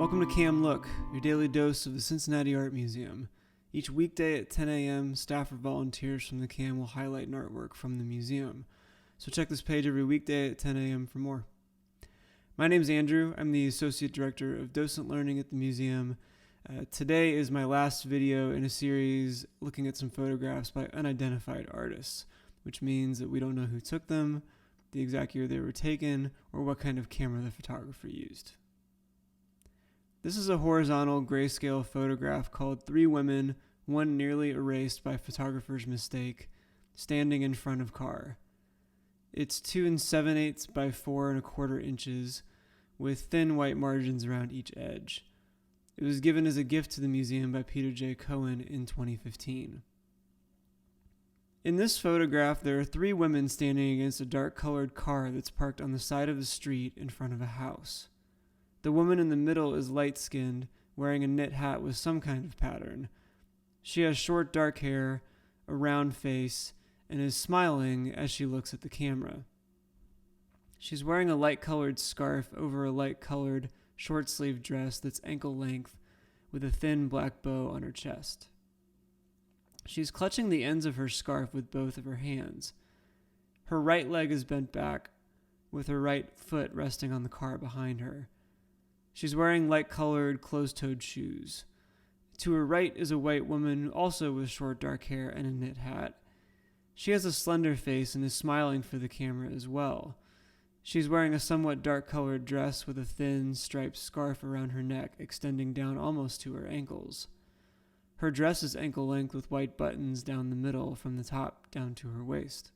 Welcome to Cam Look, your daily dose of the Cincinnati Art Museum. Each weekday at 10 a.m., staff or volunteers from the Cam will highlight an artwork from the museum. So check this page every weekday at 10 a.m. for more. My name's Andrew. I'm the Associate Director of Docent Learning at the museum. Today is my last video in a series looking at some photographs by unidentified artists, which means that we don't know who took them, the exact year they were taken, or what kind of camera the photographer used. This is a horizontal grayscale photograph called Three Women, One Nearly Erased by Photographer's Mistake, Standing in Front of Car. It's 2 7/8 by 4 1/4 inches, with thin white margins around each edge. It was given as a gift to the museum by Peter J. Cohen in 2015. In this photograph, there are 3 women standing against a dark-colored car that's parked on the side of the street in front of a house. The woman in the middle is light-skinned, wearing a knit hat with some kind of pattern. She has short dark hair, a round face, and is smiling as she looks at the camera. She's wearing a light-colored scarf over a light-colored, short-sleeved dress that's ankle-length with a thin black bow on her chest. She's clutching the ends of her scarf with both of her hands. Her right leg is bent back, with her right foot resting on the car behind her. She's wearing light-colored, closed-toed shoes. To her right is a white woman, also with short dark hair and a knit hat. She has a slender face and is smiling for the camera as well. She's wearing a somewhat dark-colored dress with a thin, striped scarf around her neck, extending down almost to her ankles. Her dress is ankle-length with white buttons down the middle from the top down to her waist.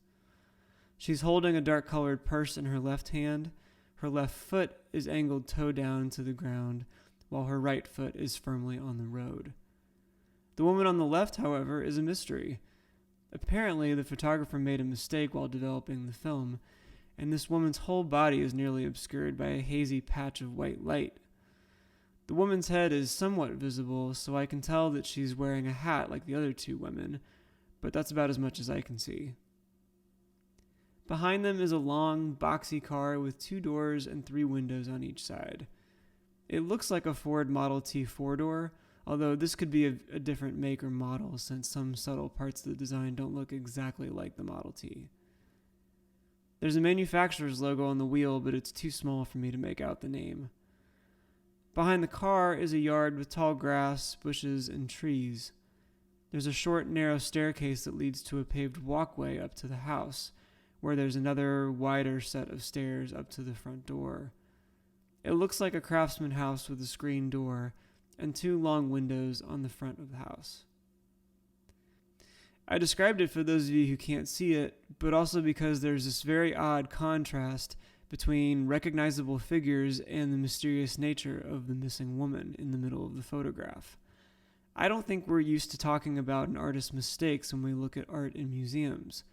She's holding a dark-colored purse in her left hand. Her left foot is angled toe down to the ground, while her right foot is firmly on the road. The woman on the left, however, is a mystery. Apparently, the photographer made a mistake while developing the film, and this woman's whole body is nearly obscured by a hazy patch of white light. The woman's head is somewhat visible, so I can tell that she's wearing a hat like the other 2 women, but that's about as much as I can see. Behind them is a long, boxy car with 2 doors and 3 windows on each side. It looks like a Ford Model T 4-door, although this could be a different make or model since some subtle parts of the design don't look exactly like the Model T. There's a manufacturer's logo on the wheel, but it's too small for me to make out the name. Behind the car is a yard with tall grass, bushes, and trees. There's a short, narrow staircase that leads to a paved walkway up to the house, where there's another wider set of stairs up to the front door. It looks like a craftsman house with a screen door and 2 long windows on the front of the house. I described it for those of you who can't see it, but also because there's this very odd contrast between recognizable figures and the mysterious nature of the missing woman in the middle of the photograph. I don't think we're used to talking about an artist's mistakes when we look at art in museums.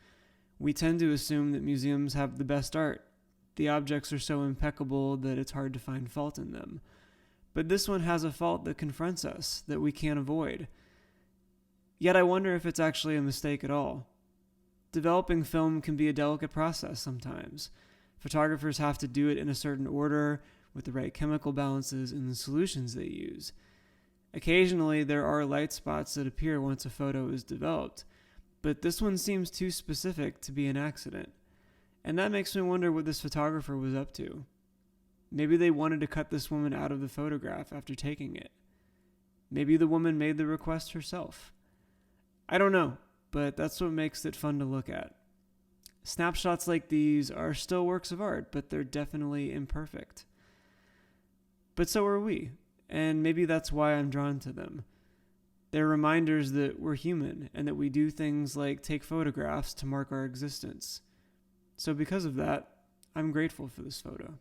We tend to assume that museums have the best art. The objects are so impeccable that it's hard to find fault in them. But this one has a fault that confronts us, that we can't avoid. Yet I wonder if it's actually a mistake at all. Developing film can be a delicate process sometimes. Photographers have to do it in a certain order, with the right chemical balances in the solutions they use. Occasionally, there are light spots that appear once a photo is developed, but this one seems too specific to be an accident. And that makes me wonder what this photographer was up to. Maybe they wanted to cut this woman out of the photograph after taking it. Maybe the woman made the request herself. I don't know, but that's what makes it fun to look at. Snapshots like these are still works of art, but they're definitely imperfect. But so are we, and maybe that's why I'm drawn to them. They're reminders that we're human and that we do things like take photographs to mark our existence. So because of that, I'm grateful for this photo.